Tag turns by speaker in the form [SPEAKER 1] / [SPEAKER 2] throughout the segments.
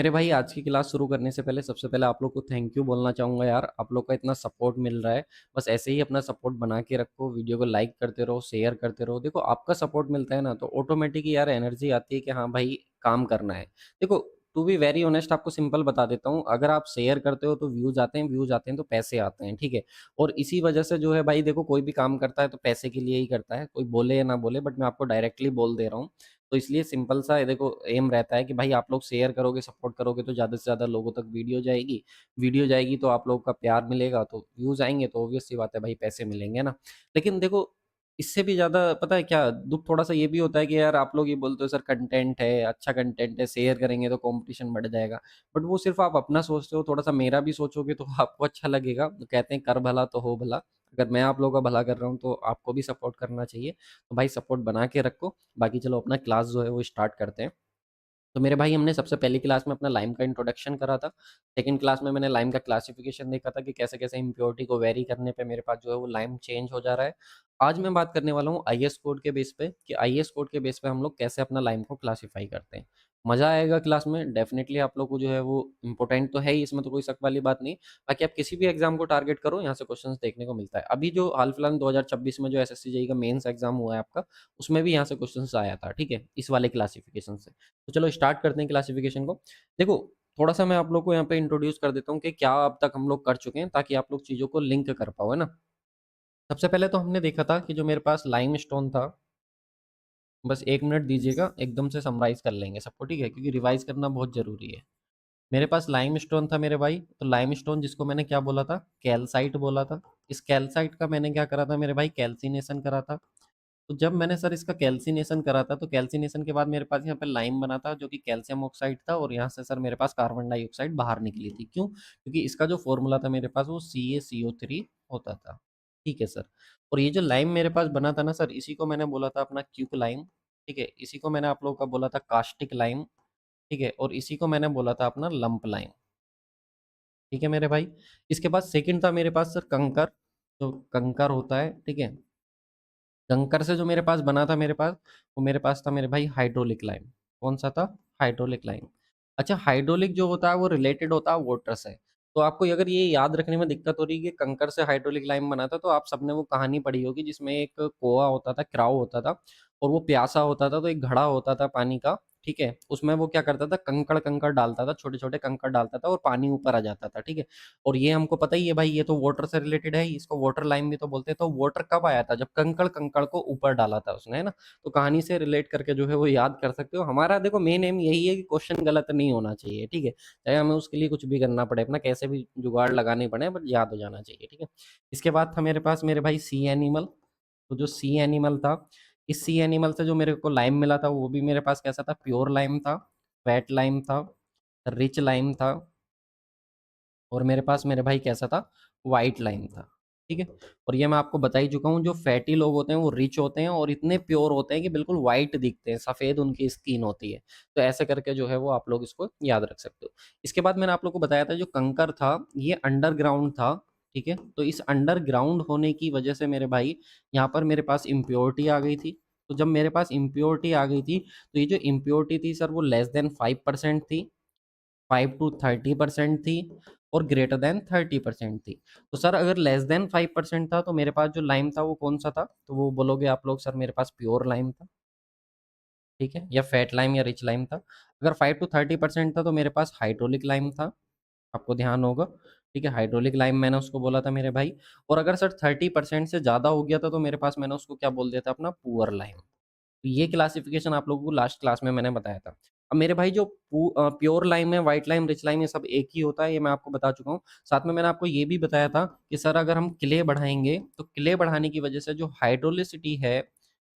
[SPEAKER 1] मेरे भाई आज की क्लास शुरू करने से पहले सबसे पहले आप लोग को थैंक यू बोलना चाहूँगा यार। आप लोग का इतना सपोर्ट मिल रहा है। बस ऐसे ही अपना सपोर्ट बना के रखो, वीडियो को लाइक करते रहो, शेयर करते रहो। देखो आपका सपोर्ट मिलता है ना तो ऑटोमेटिक यार एनर्जी आती है कि हाँ भाई काम करना है। देखो टू बी वेरी ऑनेस्ट आपको सिंपल बता देता हूँ, अगर आप शेयर करते हो तो व्यूज आते हैं, व्यूज आते हैं तो पैसे आते हैं, ठीक है। और इसी वजह से जो है भाई देखो कोई भी काम करता है तो पैसे के लिए ही करता है, कोई बोले या ना बोले, बट मैं आपको डायरेक्टली बोल दे रहा हूँ। तो इसलिए सिंपल सा है, देखो एम रहता है कि भाई आप लोग शेयर करोगे, सपोर्ट करोगे तो ज़्यादा से ज़्यादा लोगों तक वीडियो जाएगी तो आप लोगों का प्यार मिलेगा, तो व्यूज़ आएंगे तो ऑब्वियस सी बात है भाई पैसे मिलेंगे ना। लेकिन देखो इससे भी ज़्यादा पता है क्या दुख थोड़ा सा ये भी होता है कि यार आप लोग ये बोलते हो सर कंटेंट है, अच्छा कंटेंट है, शेयर करेंगे तो कंपटीशन बढ़ जाएगा। बट वो सिर्फ आप अपना सोचते हो, थोड़ा सा मेरा भी सोचोगे तो आपको अच्छा लगेगा। तो कहते हैं कर भला तो हो भला। अगर मैं आप लोगों का भला कर रहा हूँ तो आपको भी सपोर्ट करना चाहिए। तो भाई सपोर्ट बना के रखो। बाकी चलो अपना क्लास जो है वो स्टार्ट करते हैं। तो मेरे भाई हमने सबसे पहली क्लास में अपना लाइम का इंट्रोडक्शन करा था। सेकंड क्लास में मैंने लाइम का क्लासिफिकेशन देखा था कि कैसे कैसे इम्प्योरिटी को वेरी करने पे मेरे पास जो है वो लाइम चेंज हो जा रहा है। आज मैं बात करने वाला हूँ आईएस कोड के बेस पे कि आईएस कोड के बेस पे हम लोग कैसे अपना लाइम को क्लासीफाई करते हैं। मजा आएगा क्लास में डेफिनेटली। आप लोग को जो है वो इंपॉर्टेंट तो है ही, इसमें तो कोई शक वाली बात नहीं। बाकी आप किसी भी एग्जाम को टारगेट करो, यहाँ से क्वेश्चंस देखने को मिलता है। अभी जो हाल फिलहाल 2026 में जो एसएससी जेई का मेंस एग्जाम हुआ है आपका, उसमें भी यहाँ से क्वेश्चंस आया था, ठीक है, इस वाले क्लासिफिकेशन से। तो चलो स्टार्ट करते हैं क्लासिफिकेशन को। देखो थोड़ा सा मैं आप लोग को यहाँ पे इंट्रोड्यूस कर देता हूँ कि क्या अब तक हम लोग कर चुके हैं, ताकि आप लोग चीज़ों को लिंक कर पाओ, है ना। सबसे पहले तो हमने देखा था कि जो मेरे पास लाइम स्टोन था, बस 1 मिनट दीजिएगा, एकदम से समराइज कर लेंगे सबको, ठीक है, क्योंकि रिवाइज करना बहुत जरूरी है। मेरे पास लाइम स्टोन था मेरे भाई, तो लाइम स्टोन जिसको मैंने क्या बोला था, कैल्साइट बोला था। इस कैल्साइट का मैंने क्या करा था मेरे भाई, कैल्सिनेशन करा था। तो जब मैंने सर इसका कैल्सिनेशन करा था तो कैल्सिनेशन के बाद मेरे पास यहाँ पे लाइम बना था जो कि कैल्शियम ऑक्साइड था, और यहाँ से सर मेरे पास कार्बन डाइऑक्साइड बाहर निकली थी। क्यों? क्योंकि इसका जो फॉर्मूला था मेरे पास वो CaCO3 होता था, ठीक है सर। और ये जो लाइम मेरे पास बना था ना सर, इसी को मैंने बोला था अपना क्यूक लाइम, ठीक है। इसी को मैंने आप लोगों का बोला था कास्टिक लाइम, ठीक है। और इसी को मैंने बोला था अपना लंप लाइम, ठीक है मेरे भाई। इसके बाद सेकंड था मेरे पास सर कंकर। तो कंकर होता है, ठीक है। कंकर से जो मेरे पास बना था मेरे पास, वो मेरे पास था मेरे भाई हाइड्रोलिक लाइम। कौन सा था? Hydraulic lime. अच्छा, हाइड्रोलिक जो होता है वो रिलेटेड होता है वाटर से। तो आपको अगर ये याद रखने में दिक्कत हो रही है कि कंकर से हाइड्रोलिक लाइम बना था, तो आप सबने वो कहानी पढ़ी होगी जिसमें एक कोआ होता था, क्राउ होता था, और वो प्यासा होता था, तो एक घड़ा होता था पानी का, ठीक है। उसमें वो क्या करता था, कंकड़ कंकड़ डालता था, छोटे छोटे कंकड़ डालता था, और पानी ऊपर आ जाता था, ठीक है। और ये हमको पता ही है भाई, ये तो वाटर से रिलेटेड है, इसको वाटर लाइम भी तो बोलते हैं। तो वाटर कब आया था? जब कंकड़ कंकड़ को ऊपर डाला था उसने, है ना। तो कहानी से रिलेट करके जो है वो याद कर सकते हो। हमारा देखो मेन एम यही है कि क्वेश्चन गलत नहीं होना चाहिए, ठीक है, चाहे हमें उसके लिए कुछ भी करना पड़े, अपना कैसे भी जुगाड़ लगाने पड़े, बट याद हो जाना चाहिए, ठीक है। इसके बाद था मेरे पास मेरे भाई सी एनिमल। तो जो सी एनिमल था, इस सी एनिमल से जो मेरे को लाइम मिला था वो भी मेरे पास कैसा था, प्योर लाइम था, फैट लाइम था, रिच लाइम था, और मेरे पास मेरे भाई कैसा था, वाइट लाइन था, ठीक है। और ये मैं आपको बता ही चुका हूँ, जो फैटी लोग होते हैं वो रिच होते हैं और इतने प्योर होते हैं कि बिल्कुल वाइट दिखते हैं, सफ़ेद उनकी स्किन होती है। तो ऐसे करके जो है वो आप लोग इसको याद रख सकते हो। इसके बाद मैंने आप लोग को बताया था जो कंकर था ये अंडरग्राउंड था, ठीक है। तो इस अंडरग्राउंड होने की वजह से मेरे भाई यहाँ पर मेरे पास इम्प्योरिटी आ गई थी। तो जब मेरे पास इम्प्योरिटी आ गई थी, तो ये जो इम्प्योरिटी थी सर वो लेस देन 5% थी, 5 to 30% थी, और ग्रेटर देन 30% थी। तो सर अगर लेस देन 5% था तो मेरे पास जो लाइम था वो कौन सा था, तो वो बोलोगे आप लोग सर मेरे पास प्योर लाइम था, ठीक है, या फैट लाइम या रिच लाइम था। अगर 5 to 30% था तो मेरे पास हाइड्रोलिक लाइम था, आपको ध्यान होगा, ठीक है, हाइड्रोलिक लाइम मैंने उसको बोला था मेरे भाई। और अगर सर 30% से ज़्यादा हो गया था तो मेरे पास मैंने उसको क्या बोल दिया था, अपना पुअर लाइम। तो ये क्लासिफिकेशन आप लोगों को लास्ट क्लास में मैंने बताया था। अब मेरे भाई जो प्योर लाइम है, व्हाइट लाइम, रिच लाइम, ये सब एक ही होता है, ये मैं आपको बता चुका हूँ। साथ में मैंने आपको ये भी बताया था कि सर अगर हम क्ले बढ़ाएंगे तो क्ले बढ़ाने की वजह से जो हाइड्रोलिसिटी है,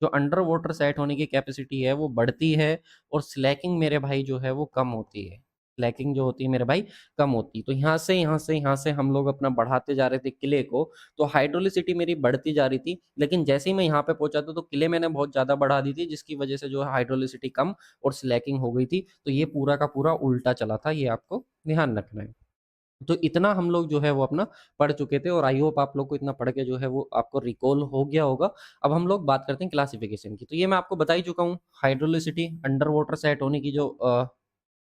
[SPEAKER 1] जो अंडर वाटर सेट होने की कैपेसिटी है वो बढ़ती है, और स्लैकिंग मेरे भाई जो है वो कम होती है। स्लैकिंग जो होती है मेरे भाई कम होती है। तो यहाँ से हम लोग अपना बढ़ाते जा रहे थे क्ले को, तो हाइड्रोलिसिटी मेरी बढ़ती जा रही थी। लेकिन जैसे ही मैं यहाँ पे पहुंचा था तो किले मैंने बहुत ज़्यादा बढ़ा दी थी, जिसकी वजह से जो है हाइड्रोलिसिटी कम और स्लैकिंग हो गई थी। तो ये पूरा का पूरा उल्टा चला था, ये आपको ध्यान रखना है। तो इतना हम लोग जो है वो अपना पढ़ चुके थे, और आई होप आप लोग को इतना पढ़ के जो है वो आपको रिकॉल हो गया होगा। अब हम लोग बात करते हैं क्लासिफिकेशन की। तो ये मैं आपको बता ही चुका हूँ, हाइड्रोलिसिटी अंडर वाटर सेट होने की जो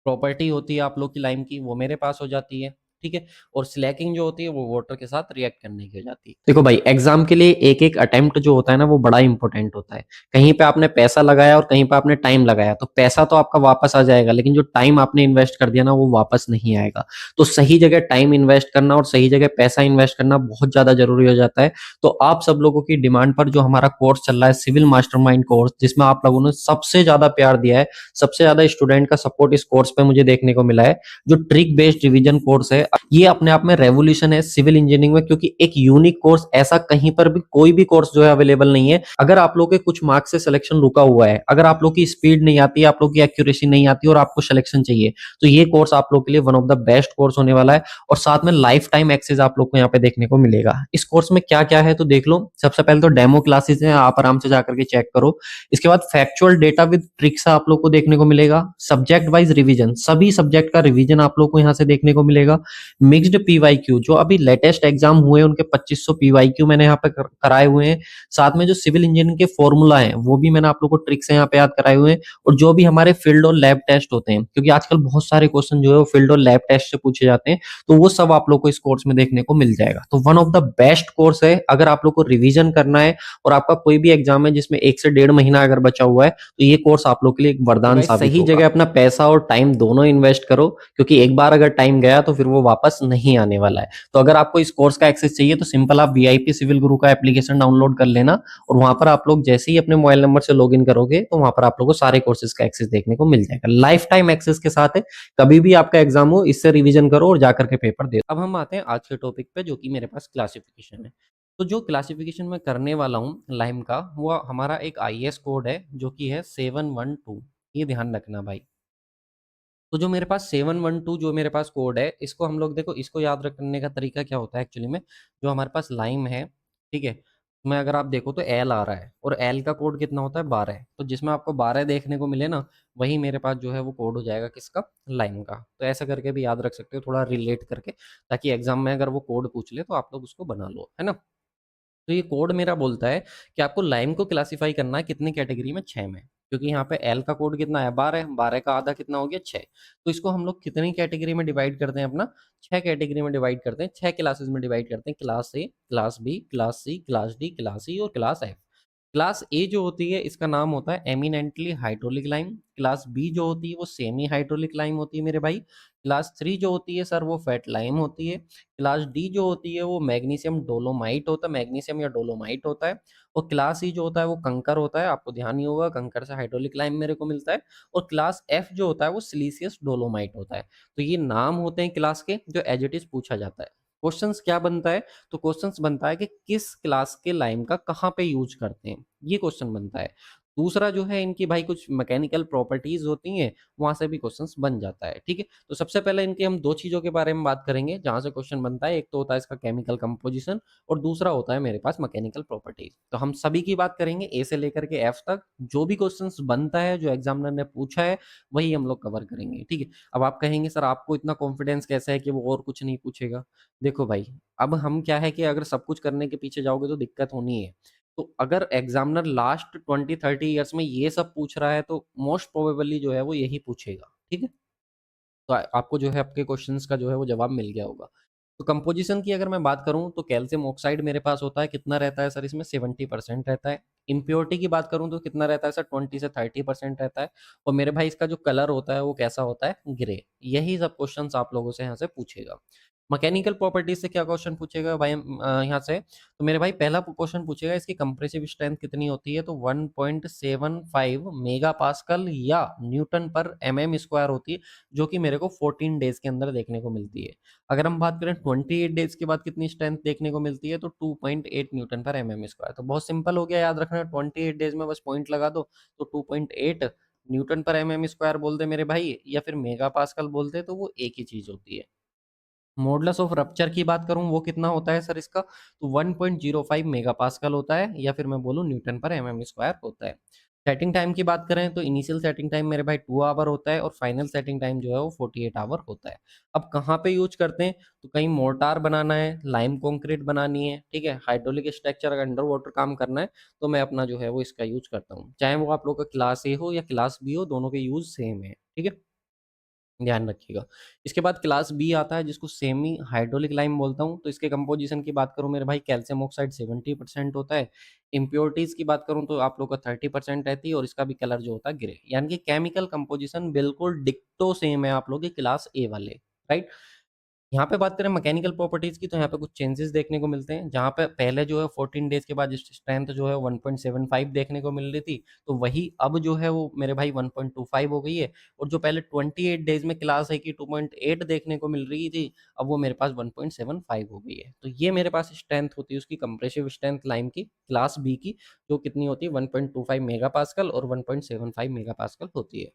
[SPEAKER 1] प्रॉपर्टी होती है आप लोग की लाइम की, वो मेरे पास हो जाती है, ठीक है। और स्लैकिंग जो होती है वो वाटर के साथ रिएक्ट करने की हो जाती है। देखो भाई, एग्जाम के लिए एक एक अटेम्प्ट जो होता है ना वो बड़ा इंपॉर्टेंट होता है। कहीं पे आपने पैसा लगाया और कहीं पे आपने टाइम लगाया, तो पैसा तो आपका वापस आ जाएगा, लेकिन जो टाइम आपने इन्वेस्ट कर दिया ना वो वापस नहीं आएगा। तो सही जगह टाइम इन्वेस्ट करना और सही जगह पैसा इन्वेस्ट करना बहुत ज्यादा जरूरी हो जाता है। तो आप सब लोगों की डिमांड पर जो हमारा कोर्स चल रहा है, सिविल मास्टरमाइंड कोर्स, जिसमें आप लोगों ने सबसे ज्यादा प्यार दिया है, सबसे ज्यादा स्टूडेंट का सपोर्ट इस कोर्स पे मुझे देखने को मिला है, जो ट्रिक बेस्ड रिवीजन कोर्स है, ये अपने आप में रेवोल्यूशन है सिविल इंजीनियरिंग में, क्योंकि एक यूनिक कोर्स ऐसा कहीं पर भी कोई भी कोर्स जो है अवेलेबल नहीं है। अगर आप लोग के कुछ मार्क्स से सिलेक्शन रुका हुआ है, अगर आप लोग की स्पीड नहीं आती, आप लोग की एक्यूरेसी नहीं आती और आपको सिलेक्शन चाहिए, तो ये कोर्स आप लोग के लिए one of the best course होने वाला है। और साथ में लाइफ टाइम एक्सेस आप लोग को यहाँ पे देखने को मिलेगा। इस कोर्स में क्या क्या है तो देख लो। सबसे पहले तो डेमो क्लासेस हैं, आप आराम से जाकर के चेक करो। इसके बाद फैक्चुअल डेटा विद ट्रिक्स आप लोग को देखने को मिलेगा। सब्जेक्ट वाइज रिवीजन, सभी सब्जेक्ट का रिवीजन आप लोग को यहाँ से देखने को मिलेगा। मिक्स्ड पीवाईक्यू, जो अभी लेटेस्ट एग्जाम हुए उनके 2500 पीवाईक्यू मैंने यहाँ पे कराए हुए हैं। साथ में जो सिविल इंजीनियरिंग के फॉर्मूला हैं वो भी मैंने आप लोग को ट्रिक से यहाँ पे याद कराए हुए हैं। और जो भी हमारे फील्ड और लैब टेस्ट होते हैं, क्योंकि आजकल बहुत सारे क्वेश्चन जो है वो फील्ड और लैब टेस्ट से पूछे जाते हैं, तो वो सब आप लोग को इस कोर्स में देखने को मिल जाएगा। तो one of the best course है अगर आप लोग को रिवीजन करना है और आपका कोई भी एग्जाम है जिसमें 1 से 1.5 महीना अगर बचा हुआ है, तो ये कोर्स आप लोग के लिए एक वरदान साबित सही होगा। जगह अपना पैसा और टाइम दोनों इन्वेस्ट करो, क्योंकि एक बार अगर टाइम गया तो फिर वो वापस नहीं आने वाला है। तो अगर आपको इस कोर्स का एक्सेस चाहिए तो सिंपल आप वीआईपी सिविल गुरु का एप्लीकेशन डाउनलोड कर लेना, और वहां पर आप लोग जैसे ही अपने मोबाइल नंबर से लॉगिन करोगे तो वहां पर आप लोगों को सारे कोर्सेज का एक्सेस देखने को मिल जाएगा। लाइफ टाइम एक्सेस के साथ है, कभी भी आपका एग्जाम हो इससे रिवीजन करो और जाकर के पेपर दे। अब हम आते हैं आज के टॉपिक पे, जो कि मेरे पास क्लासिफिकेशन है। तो जो क्लासिफिकेशन मैं करने वाला हूँ लाइम का, वो हमारा एक आईएएस कोड है जो कि है 712। ये ध्यान रखना भाई। तो जो मेरे पास 712 जो मेरे पास कोड है, इसको हम लोग देखो, इसको याद रखने का तरीका क्या होता है एक्चुअली में। जो हमारे पास लाइम है, ठीक है, मैं अगर आप देखो तो एल आ रहा है और एल का कोड कितना होता है 12। तो जिसमें आपको 12 देखने को मिले ना, वही मेरे पास जो है वो कोड हो जाएगा किसका, लाइम का। तो ऐसा करके भी याद रख सकते हो थोड़ा रिलेट करके, ताकि एग्जाम में अगर वो कोड पूछ ले तो आप लोग उसको बना लो, है ना। तो ये कोड मेरा बोलता है कि आपको लाइम को क्लासिफाई करना है कितनी कैटेगरी में, 6 में। क्योंकि यहाँ पे एल का कोड कितना है, 12, 12 का आधा कितना हो गया, 6। तो इसको हम लोग कितनी कैटेगरी में डिवाइड करते हैं अपना, 6 कैटेगरी में डिवाइड करते हैं, 6 क्लासेस में डिवाइड करते हैं। Class A, class B, class C, class D, class E और क्लास एफ। क्लास ए जो होती है इसका नाम होता है eminently hydraulic lime. Class B जो होती है वो सेमी हाइड्रोलिक लाइम होती है मेरे भाई। क्लास 3 जो होती है सर वो फैट लाइम होती है। क्लास डी जो होती है वो मैग्नीशियम डोलोमाइट होता है, मैग्नीशियम या डोलोमाइट होता है। और क्लास ई जो होता है वो कंकर होता है, आपको ध्यान ही होगा कंकर से हाइड्रोलिक लाइम मेरे को मिलता है। और क्लास एफ जो होता है वो सिलीसियस डोलोमाइट होता है। तो ये नाम होते हैं क्लास के जो एज इट इज पूछा जाता है। क्वेश्चंस क्या बनता है, तो क्वेश्चंस बनता है कि किस क्लास के लाइम का कहाँ पे यूज करते हैं, ये क्वेश्चन बनता है। दूसरा जो है इनकी भाई कुछ मैकेनिकल प्रॉपर्टीज होती हैं, वहां से भी क्वेश्चंस बन जाता है, ठीक है। तो सबसे पहले इनके हम दो चीजों के बारे में बात करेंगे जहां से क्वेश्चन बनता है। एक तो होता है इसका केमिकल कंपोजिशन, और दूसरा होता है मेरे पास मैकेनिकल प्रॉपर्टीज। तो हम सभी की बात करेंगे ए से लेकर के एफ तक, जो भी क्वेश्चंस बनता है जो एग्जामिनर ने पूछा है वही हम लोग कवर करेंगे, ठीक है। अब आप कहेंगे सर आपको इतना कॉन्फिडेंस कैसा है कि वो और कुछ नहीं पूछेगा। देखो भाई, अब हम क्या है कि अगर सब कुछ करने के पीछे जाओगे तो दिक्कत होनी है। तो अगर एग्जामिनर लास्ट 20-30 ईयर्स में ये सब पूछ रहा है तो मोस्ट प्रोबेबली जो है वो यही पूछेगा, ठीक है। तो आपको जो है आपके क्वेश्चंस का जो है वो जवाब मिल गया होगा। तो कंपोजिशन की अगर मैं बात करूं तो कैल्शियम ऑक्साइड मेरे पास होता है, कितना रहता है सर इसमें, 70% रहता है। इम्प्योरिटी की बात करूं तो कितना रहता है सर, 20 से 30% रहता है। और मेरे भाई इसका जो कलर होता है वो कैसा होता है, ग्रे। यही सब क्वेश्चंस आप लोगों से यहाँ से पूछेगा। मैकेनिकल प्रॉपर्टीज से क्या क्वेश्चन पूछेगा भाई यहाँ से, तो मेरे भाई पहला क्वेश्चन पूछेगा इसकी कंप्रेसिव स्ट्रेंथ कितनी होती है, तो 1.75 मेगा पास्कल या न्यूटन पर mm² होती है, जो कि मेरे को 14 डेज के अंदर देखने को मिलती है। अगर हम बात करें 28 डेज के बाद कितनी स्ट्रेंथ देखने को मिलती है, तो 2.8 न्यूटन पर mm²। तो बहुत सिंपल हो गया याद रखना, 28 डेज में बस पॉइंट लगा दो, तो 2.8 न्यूटन पर mm² बोल दे मेरे भाई, या फिर मेगा पास्कल बोलते तो वो एक ही चीज होती है। मॉडुलस ऑफ रप्चर की बात करूं वो कितना होता है सर इसका, तो 1.05 मेगापास्कल होता है, या फिर मैं बोलूं न्यूटन पर mm² होता है। सेटिंग टाइम की बात करें तो इनिशियल सेटिंग टाइम मेरे भाई 2 आवर होता है, और फाइनल सेटिंग टाइम जो है वो 48 आवर होता है। अब कहाँ पे यूज करते हैं, तो कहीं मोर्टार बनाना है, लाइम कंक्रीट बनानी है, ठीक है, हाइड्रोलिक स्ट्रक्चर अगर अंडर वाटर काम करना है, तो मैं अपना जो है वो इसका यूज करता हूँ। चाहे वो आप लोग का क्लास ए हो या क्लास बी हो, दोनों के यूज सेम है, ठीक है। ध्यान रखिएगा। इसके बाद क्लास बी आता है जिसको सेमी हाइड्रोलिक लाइम बोलता हूँ। तो इसके कंपोज़िशन की बात करूँ मेरे भाई, कैल्शियम ऑक्साइड 70% होता है। इम्प्योरिटीज़ की बात करूँ तो आप लोग का 30% रहती है और इसका भी कलर जो होता है ग्रे। यानी कि केमिकल कंपोज़िशन बिल्कुल डिक्टो सेम है आप लोग के क्लास ए वाले, राइट? यहाँ पे बात करें मैकेनिकल प्रॉपर्टीज़ की, तो यहाँ पे कुछ चेंजेस देखने को मिलते हैं। जहाँ पे पहले जो है 14 डेज़ के बाद स्ट्रेंथ जो है 1.75 देखने को मिल रही थी, तो वही अब जो है वो मेरे भाई 1.25 हो गई है। और जो पहले 28 डेज़ में क्लास ए की 2.8 देखने को मिल रही थी, अब वो मेरे पास 1.75 हो गई है। तो ये मेरे पास स्ट्रेंथ होती है उसकी, कंप्रेसिव स्ट्रेंथ लाइम की क्लास बी की, जो कितनी होती है 1.25 मेगापास्कल और 1.75 मेगापास्कल होती है।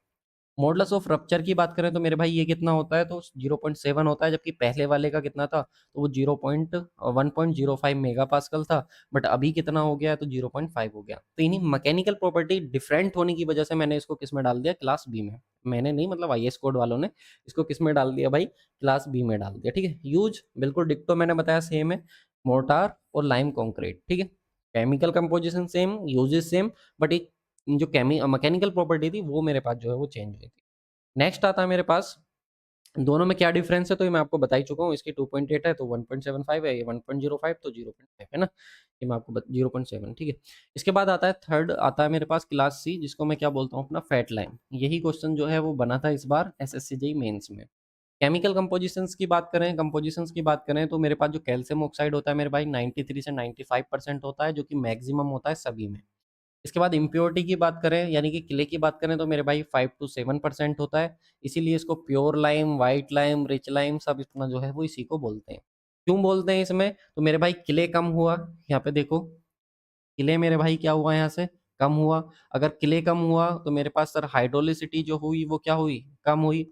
[SPEAKER 1] मॉडुलस ऑफ रप्चर की बात करें तो मेरे भाई ये कितना होता है, तो 0.7 होता है, जबकि पहले वाले का कितना था, तो वो 1.05 मेगापास्कल था। बट अभी कितना हो गया है, तो 0.5 हो गया। तो इन्हीं मैकेनिकल प्रॉपर्टी डिफरेंट होने की वजह से मैंने इसको किस में डाल दिया, क्लास बी में। मैंने नहीं, मतलब आईएएस कोड वालों ने इसको किस में डाल दिया भाई, क्लास बी में डाल दिया। ठीक है, यूज बिल्कुल डिक्टो मैंने बताया सेम है, मोर्टार और लाइम कंक्रीट। ठीक है, chemical composition same, uses same, but एक जो मैकेनिकल प्रॉपर्टी थी वो मेरे पास जो है वो चेंज हुई थी। नेक्स्ट आता है मेरे पास, दोनों में क्या डिफरेंस है, तो ये मैं आपको बता ही चुका हूँ। इसकी 2.8 है तो 1.75 है, ये 1.05 तो 0.5 है ना, ये मैं आपको 0.7। ठीक है, इसके बाद आता है थर्ड, आता है मेरे पास क्लास सी, जिसको मैं क्या बोलता हूँ अपना फैट लाइम। यही क्वेश्चन जो है वो बना था इस बार एसएससी जेईई मेंस में। केमिकल कंपोजिशंस की बात करें तो मेरे पास जो कैल्शियम ऑक्साइड होता है मेरे भाई 93 से 95% होता है, जो कि मैक्सिमम होता है सभी में। इसके बाद इम्प्योरिटी की बात करें, यानी कि क्ले की बात करें, तो मेरे भाई 5 टू 7% होता है। इसीलिए इसको pure lime, white lime, rich lime सब इतना जो है वो इसी को बोलते हैं। क्यों बोलते हैं इसमें, तो मेरे भाई क्ले कम हुआ, यहाँ पे देखो क्ले मेरे भाई क्या हुआ यहाँ से, कम हुआ। अगर क्ले कम हुआ तो मेरे पास सर हाइड्रोलिसिटी जो हुई वो क्या हुई, कम हुई।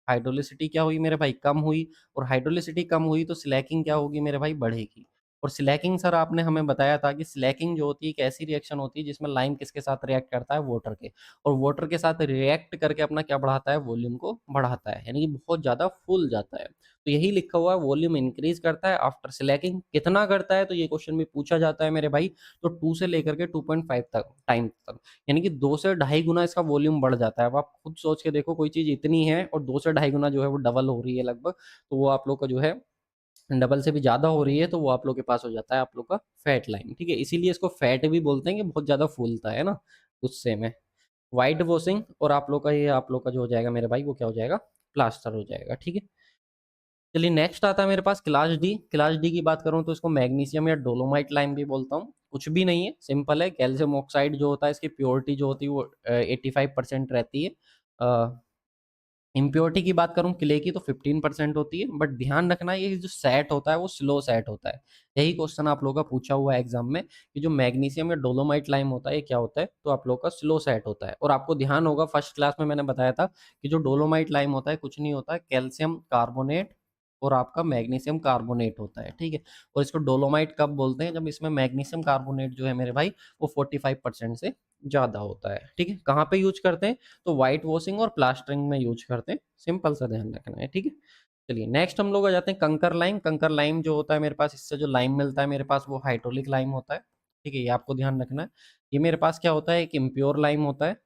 [SPEAKER 1] हाइड्रोलिसिटी क्या हुई मेरे भाई, कम हुई। और हाइड्रोलिसिटी कम हुई तो स्लैकिंग क्या होगी मेरे भाई, बढ़ेगी। और स्लैकिंग सर आपने हमें बताया था कि स्लैकिंग जो होती है एक ऐसी रिएक्शन होती है जिसमें लाइम किसके साथ रिएक्ट करता है, वाटर के। और वाटर के साथ रिएक्ट करके अपना क्या बढ़ाता है, वॉल्यूम को बढ़ाता है, यानी कि बहुत ज़्यादा फूल जाता है। तो यही लिखा हुआ है, वॉल्यूम इंक्रीज करता है आफ्टर स्लैकिंग। कितना करता है, तो ये क्वेश्चन में पूछा जाता है मेरे भाई। तो 2 से लेकर के 2.5 तक टाइम तक, यानी कि 2 से ढाई गुना इसका वॉल्यूम बढ़ जाता है। अब आप खुद सोच के देखो, कोई चीज़ इतनी है और 2 से ढाई गुना जो है वो डबल हो रही है लगभग, तो वो आप लोग का जो है डबल से भी ज़्यादा हो रही है, तो वो आप लोग के पास हो जाता है आप लोग का फैट लाइन। ठीक है, इसीलिए इसको फैट भी बोलते हैं कि बहुत ज़्यादा फूलता है ना, गुस्से में। व्हाइट वॉशिंग और आप लोग का ये आप लोग का जो हो जाएगा मेरे भाई, वो क्या हो जाएगा, प्लास्टर हो जाएगा। ठीक है, चलिए नेक्स्ट आता है मेरे पास क्लास डी। क्लास डी की बात करूँ तो इसको मैग्नीशियम या डोलोमाइट लाइम भी बोलता हूँ। कुछ भी नहीं है, सिंपल है। कैल्शियम ऑक्साइड जो होता है इसकी प्योरिटी जो होती है वो 85% रहती है। इम्प्योरिटी की बात करूँ क्ले की तो 15% होती है। बट ध्यान रखना, ये जो सेट होता है वो स्लो सेट होता है। यही क्वेश्चन आप लोगों का पूछा हुआ है एग्जाम में कि जो मैग्नीशियम या डोलोमाइट लाइम होता है ये क्या होता है, तो आप लोग का स्लो सेट होता है। और आपको ध्यान होगा फर्स्ट क्लास में मैंने बताया था कि जो डोलोमाइट लाइम होता है कुछ नहीं होता है, कैल्शियम कार्बोनेट और आपका मैग्नीशियम कार्बोनेट होता है। ठीक है, और इसको डोलोमाइट कब बोलते हैं, जब इसमें मैग्नीशियम कार्बोनेट जो है मेरे भाई वो 45% से ज़्यादा होता है। ठीक है, कहाँ पे यूज करते हैं, तो व्हाइट वॉशिंग और प्लास्टरिंग में यूज करते हैं। सिंपल सा ध्यान रखना है। ठीक है, चलिए नेक्स्ट हम लोग आ जाते हैं कंकर लाइम। कंकर लाइम जो होता है मेरे पास, इससे जो लाइम मिलता है मेरे पास वो हाइड्रोलिक लाइम होता है। ठीक है, ये आपको ध्यान रखना है। ये मेरे पास क्या होता है, एक इम्प्योर लाइम होता है।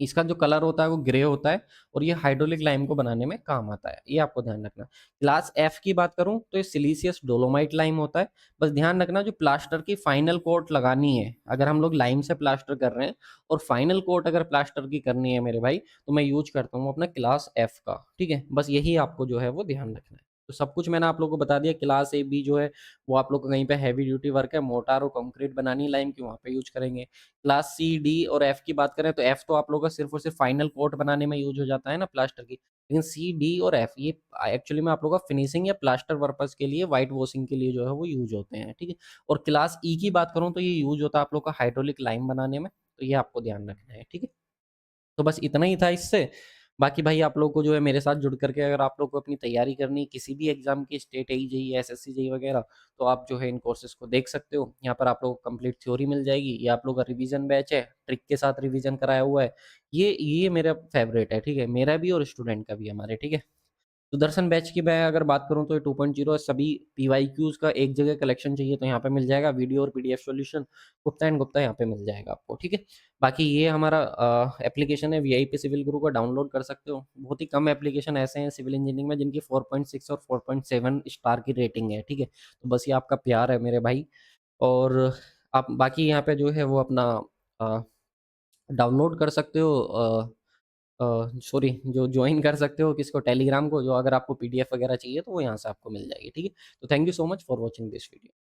[SPEAKER 1] इसका जो कलर होता है वो ग्रे होता है और ये हाइड्रोलिक लाइम को बनाने में काम आता है, ये आपको ध्यान रखना। क्लास एफ की बात करूं तो ये सिलीसियस डोलोमाइट लाइम होता है। बस ध्यान रखना, जो प्लास्टर की फाइनल कोट लगानी है, अगर हम लोग लाइम से प्लास्टर कर रहे हैं और फाइनल कोट अगर प्लास्टर की करनी है मेरे भाई, तो मैं यूज करता हूँ अपना क्लास एफ का। ठीक है, बस यही आपको जो है वो ध्यान रखना है। तो सब कुछ मैंने आप लोगों को बता दिया। क्लास ए बी जो है वो आप लोग को कहीं पे हैवी ड्यूटी वर्क है, मोटार और कंक्रीट बनानी लाइम की, वहाँ पे यूज करेंगे। क्लास सी डी और एफ की बात करें तो एफ तो आप लोगों का सिर्फ और सिर्फ फाइनल कोट बनाने में यूज हो जाता है ना प्लास्टर की, लेकिन सी डी और एफ ये एक्चुअली में आप लोगों का फिनिशिंग या प्लास्टर पर्पज के लिए, व्हाइट वॉशिंग के लिए जो है वो यूज होते हैं। ठीक है, और क्लास ई की बात करूं तो ये यूज होता है आप लोग का हाइड्रोलिक लाइम बनाने में, तो ये आपको ध्यान रखना है। ठीक है, तो बस इतना ही था इससे। बाकी भाई आप लोग को जो है मेरे साथ जुड़ करके, अगर आप लोग को अपनी तैयारी करनी है किसी भी एग्जाम की, स्टेट एई जेई एसएससी जेई वगैरह, तो आप जो है इन कोर्सेज को देख सकते हो। यहाँ पर आप लोग को कंप्लीट थ्योरी मिल जाएगी। ये आप लोग का रिवीजन बैच है, ट्रिक के साथ रिवीजन कराया हुआ है। ये मेरा फेवरेट है। ठीक है, मेरा भी और स्टूडेंट का भी हमारे। ठीक है, सुदर्शन बैच की मैं अगर बात करूँ तो ये 2.0 सभी पीवाईक्यूज़ का एक जगह कलेक्शन चाहिए तो यहाँ पे मिल जाएगा, वीडियो और PDF solution Gupta and Gupta यहाँ पे मिल जाएगा आपको, ठीक है। बाकी ये हमारा एप्लीकेशन है वीआईपी सिविल गुरु का, डाउनलोड कर सकते हो। बहुत ही कम एप्लीकेशन ऐसे हैं सिविल इंजीनियरिंग में जिनकी 4.6 और 4.7 स्टार की रेटिंग है, ठीक है। तो बस ये आपका प्यार है मेरे भाई। और आप बाकी यहाँ पे जो है वो अपना डाउनलोड कर सकते हो, सॉरी, जो ज्वाइन कर सकते हो किसको, टेलीग्राम को, जो अगर आपको पीडीएफ वगैरह चाहिए तो वो यहाँ से आपको मिल जाएगी, ठीक है। तो thank you so much for watching this video.